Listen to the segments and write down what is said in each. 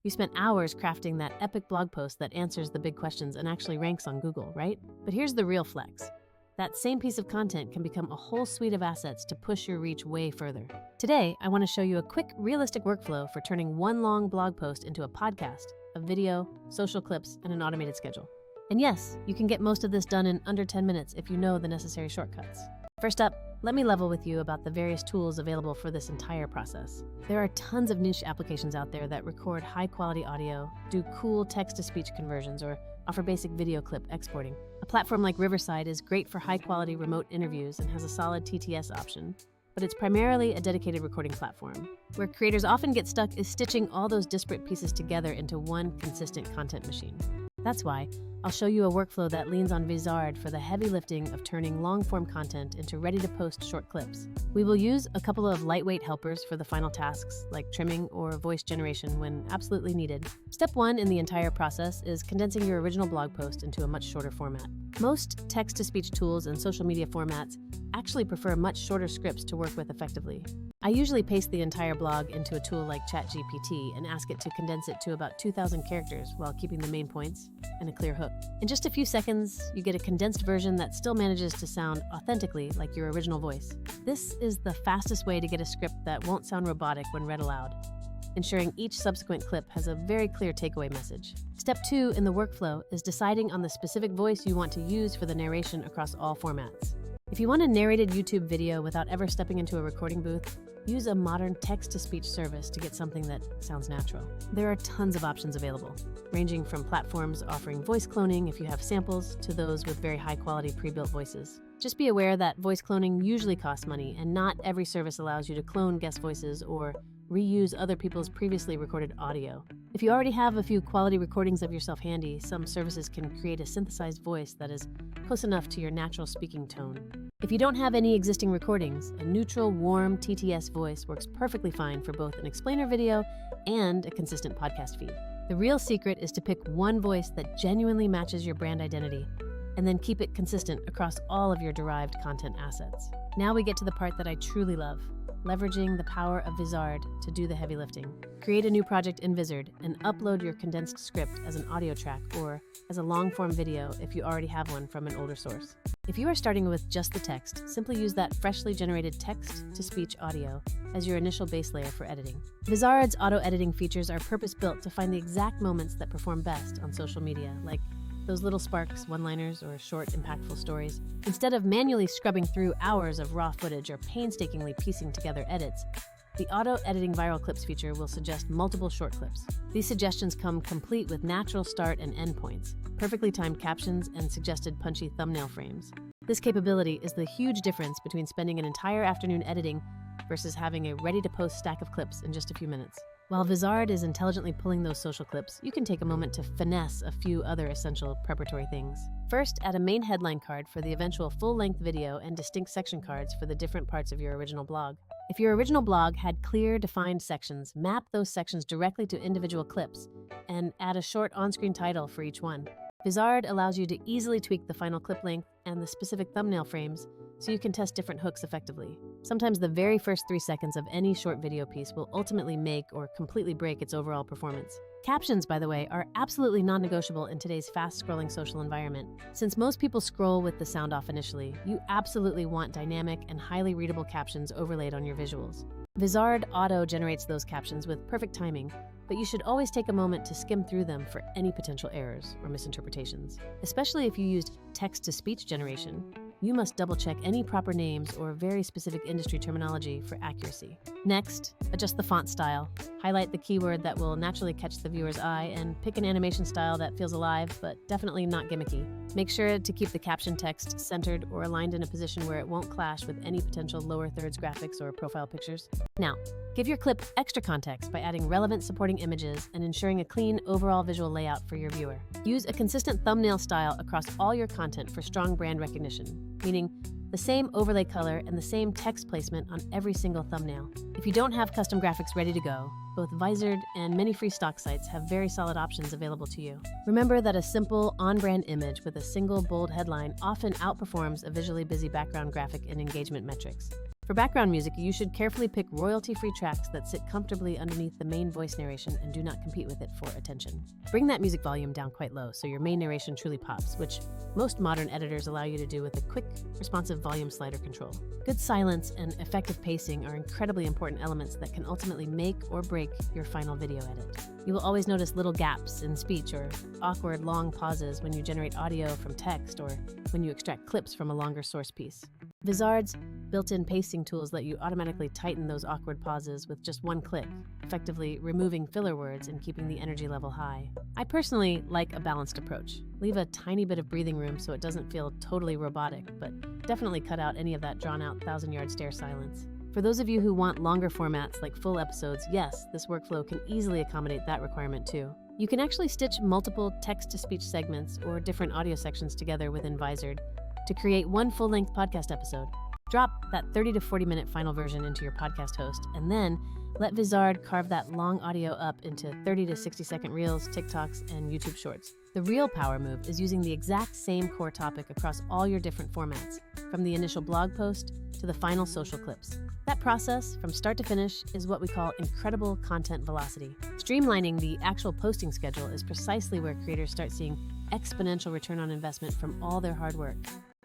You spent hours crafting that epic blog post that answers the big questions and actually ranks on Google, right? But here's the real flex. That same piece of content can become a whole suite of assets to push your reach way further. Today, I want to show you a quick, realistic workflow for turning one long blog post into a podcast, a video, social clips, and an automated schedule. And yes, you can get most of this done in under 10 minutes if you know the necessary shortcuts. First up, let me level with you about the various tools available for this entire process. There are tons of niche applications out there that record high-quality audio, do cool text-to-speech conversions, or offer basic video clip exporting. A platform like Riverside is great for high-quality remote interviews and has a solid TTS option, but it's primarily a dedicated recording platform. Where creators often get stuck is stitching all those disparate pieces together into one consistent content machine. That's why I'll show you a workflow that leans on Vizard for the heavy lifting of turning long-form content into ready-to-post short clips. We will use a couple of lightweight helpers for the final tasks, like trimming or voice generation when absolutely needed. Step 1 in the entire process is condensing your original blog post into a much shorter format. Most text-to-speech tools and social media formats actually prefer much shorter scripts to work with effectively. I usually paste the entire blog into a tool like ChatGPT and ask it to condense it to about 2,000 characters while keeping the main points and a clear hook. In just a few seconds, you get a condensed version that still manages to sound authentically like your original voice. This is the fastest way to get a script that won't sound robotic when read aloud, ensuring each subsequent clip has a very clear takeaway message. Step 2 in the workflow is deciding on the specific voice you want to use for the narration across all formats. If you want a narrated YouTube video without ever stepping into a recording booth, use a modern text-to-speech service to get something that sounds natural. There are tons of options available, ranging from platforms offering voice cloning if you have samples to those with very high-quality pre-built voices. Just be aware that voice cloning usually costs money, and not every service allows you to clone guest voices or reuse other people's previously recorded audio. If you already have a few quality recordings of yourself handy, some services can create a synthesized voice that is close enough to your natural speaking tone. If you don't have any existing recordings, a neutral, warm TTS voice works perfectly fine for both an explainer video and a consistent podcast feed. The real secret is to pick one voice that genuinely matches your brand identity, and then keep it consistent across all of your derived content assets. Now we get to the part that I truly love, leveraging the power of Vizard to do the heavy lifting. Create a new project in Vizard and upload your condensed script as an audio track or as a long-form video if you already have one from an older source. If you are starting with just the text, simply use that freshly generated text-to-speech audio as your initial base layer for editing. Vizard's auto-editing features are purpose-built to find the exact moments that perform best on social media, like those little sparks, one-liners, or short, impactful stories. Instead of manually scrubbing through hours of raw footage or painstakingly piecing together edits, the auto-editing viral clips feature will suggest multiple short clips. These suggestions come complete with natural start and end points, perfectly timed captions, and suggested punchy thumbnail frames. This capability is the huge difference between spending an entire afternoon editing versus having a ready-to-post stack of clips in just a few minutes. While Vizard is intelligently pulling those social clips, you can take a moment to finesse a few other essential preparatory things. First, add a main headline card for the eventual full-length video and distinct section cards for the different parts of your original blog. If your original blog had clear, defined sections, map those sections directly to individual clips and add a short on-screen title for each one. Vizard allows you to easily tweak the final clip length and the specific thumbnail frames so you can test different hooks effectively. Sometimes the very first 3 seconds of any short video piece will ultimately make or completely break its overall performance. Captions, by the way, are absolutely non-negotiable in today's fast-scrolling social environment. Since most people scroll with the sound off initially, you absolutely want dynamic and highly readable captions overlaid on your visuals. Vizard auto-generates those captions with perfect timing, but you should always take a moment to skim through them for any potential errors or misinterpretations. Especially if you used text-to-speech generation, you must double-check any proper names or very specific industry terminology for accuracy. Next, adjust the font style. Highlight the keyword that will naturally catch the viewer's eye and pick an animation style that feels alive, but definitely not gimmicky. Make sure to keep the caption text centered or aligned in a position where it won't clash with any potential lower thirds graphics or profile pictures. Now, give your clip extra context by adding relevant supporting images and ensuring a clean overall visual layout for your viewer. Use a consistent thumbnail style across all your content for strong brand recognition, meaning the same overlay color and the same text placement on every single thumbnail. If you don't have custom graphics ready to go, both Vizard and many free stock sites have very solid options available to you. Remember that a simple, on-brand image with a single bold headline often outperforms a visually busy background graphic in engagement metrics. For background music, you should carefully pick royalty-free tracks that sit comfortably underneath the main voice narration and do not compete with it for attention. Bring that music volume down quite low so your main narration truly pops, which most modern editors allow you to do with a quick, responsive volume slider control. Good silence and effective pacing are incredibly important elements that can ultimately make or break your final video edit. You will always notice little gaps in speech or awkward long pauses when you generate audio from text or when you extract clips from a longer source piece. Vizard's built-in pacing tools let you automatically tighten those awkward pauses with just one click, effectively removing filler words and keeping the energy level high. I personally like a balanced approach. Leave a tiny bit of breathing room so it doesn't feel totally robotic, but definitely cut out any of that drawn-out thousand-yard stare silence. For those of you who want longer formats like full episodes, yes, this workflow can easily accommodate that requirement too. You can actually stitch multiple text-to-speech segments or different audio sections together within Vizard to create one full-length podcast episode. Drop that 30 to 40 minute final version into your podcast host, and then let Vizard carve that long audio up into 30 to 60 second reels, TikToks, and YouTube shorts. The real power move is using the exact same core topic across all your different formats, from the initial blog post to the final social clips. That process, from start to finish, is what we call incredible content velocity. Streamlining the actual posting schedule is precisely where creators start seeing exponential return on investment from all their hard work.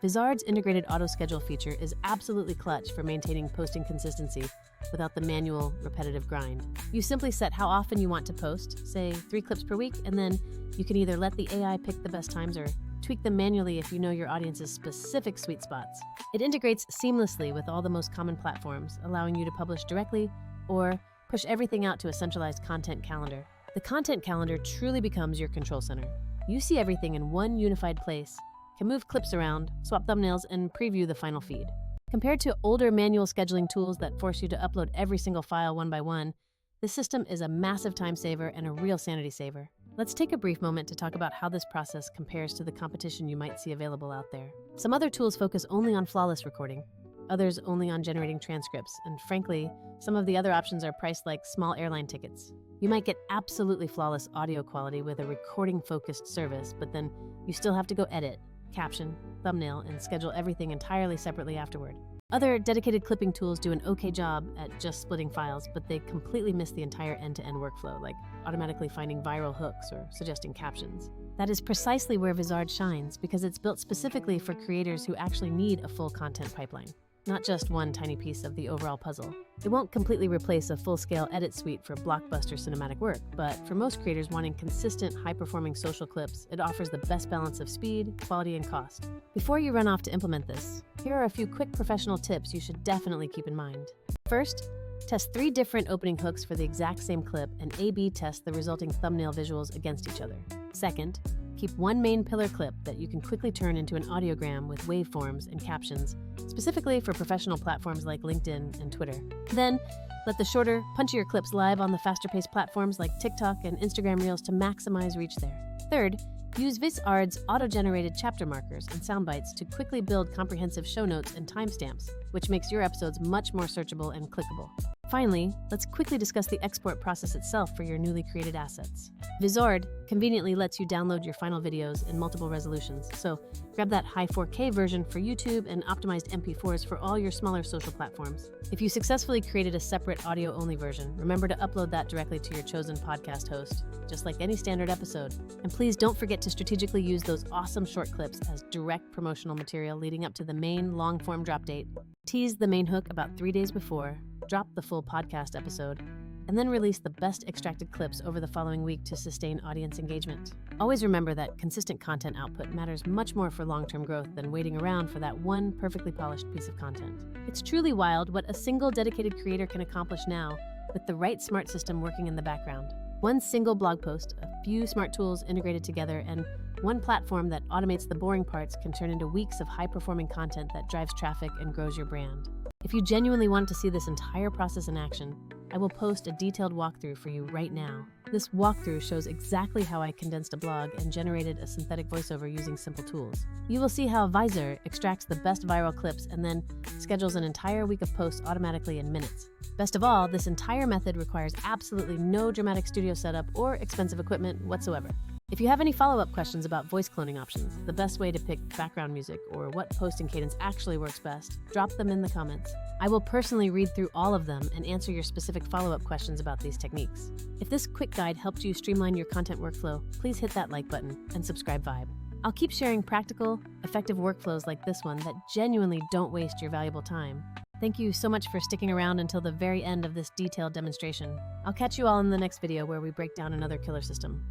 Vizard's integrated auto-schedule feature is absolutely clutch for maintaining posting consistency without the manual, repetitive grind. You simply set how often you want to post, say 3 clips per week, and then you can either let the AI pick the best times or tweak them manually if you know your audience's specific sweet spots. It integrates seamlessly with all the most common platforms, allowing you to publish directly or push everything out to a centralized content calendar. The content calendar truly becomes your control center. You see everything in one unified place, can move clips around, swap thumbnails, and preview the final feed. Compared to older manual scheduling tools that force you to upload every single file one by one, this system is a massive time saver and a real sanity saver. Let's take a brief moment to talk about how this process compares to the competition you might see available out there. Some other tools focus only on flawless recording, others only on generating transcripts, and frankly, some of the other options are priced like small airline tickets. You might get absolutely flawless audio quality with a recording-focused service, but then you still have to go edit, caption, thumbnail, and schedule everything entirely separately afterward. Other dedicated clipping tools do an okay job at just splitting files, but they completely miss the entire end-to-end workflow, like automatically finding viral hooks or suggesting captions. That is precisely where Vizard shines, because it's built specifically for creators who actually need a full content pipeline, not just one tiny piece of the overall puzzle. It won't completely replace a full-scale edit suite for blockbuster cinematic work, but for most creators wanting consistent, high-performing social clips, it offers the best balance of speed, quality, and cost. Before you run off to implement this, here are a few quick professional tips you should definitely keep in mind. First, test 3 different opening hooks for the exact same clip and A/B test the resulting thumbnail visuals against each other. Second, keep one main pillar clip that you can quickly turn into an audiogram with waveforms and captions, specifically for professional platforms like LinkedIn and Twitter. Then, let the shorter, punchier clips live on the faster-paced platforms like TikTok and Instagram Reels to maximize reach there. Third, use Vizard's auto-generated chapter markers and soundbites to quickly build comprehensive show notes and timestamps, which makes your episodes much more searchable and clickable. Finally, let's quickly discuss the export process itself for your newly created assets. Vizard conveniently lets you download your final videos in multiple resolutions, so grab that high 4K version for YouTube and optimized MP4s for all your smaller social platforms. If you successfully created a separate audio-only version, remember to upload that directly to your chosen podcast host, just like any standard episode. And please don't forget to strategically use those awesome short clips as direct promotional material leading up to the main long-form drop date. Tease the main hook about 3 days before, drop the full podcast episode, and then release the best extracted clips over the following week to sustain audience engagement. Always remember that consistent content output matters much more for long-term growth than waiting around for that one perfectly polished piece of content. It's truly wild what a single dedicated creator can accomplish now with the right smart system working in the background. One single blog post, a few smart tools integrated together, and one platform that automates the boring parts can turn into weeks of high-performing content that drives traffic and grows your brand. If you genuinely want to see this entire process in action, I will post a detailed walkthrough for you right now. This walkthrough shows exactly how I condensed a blog and generated a synthetic voiceover using simple tools. You will see how Vizard extracts the best viral clips and then schedules an entire week of posts automatically in minutes. Best of all, this entire method requires absolutely no dramatic studio setup or expensive equipment whatsoever. If you have any follow-up questions about voice cloning options, the best way to pick background music, or what posting cadence actually works best, drop them in the comments. I will personally read through all of them and answer your specific follow-up questions about these techniques. If this quick guide helped you streamline your content workflow, please hit that like button and subscribe vibe. I'll keep sharing practical, effective workflows like this one that genuinely don't waste your valuable time. Thank you so much for sticking around until the very end of this detailed demonstration. I'll catch you all in the next video where we break down another killer system.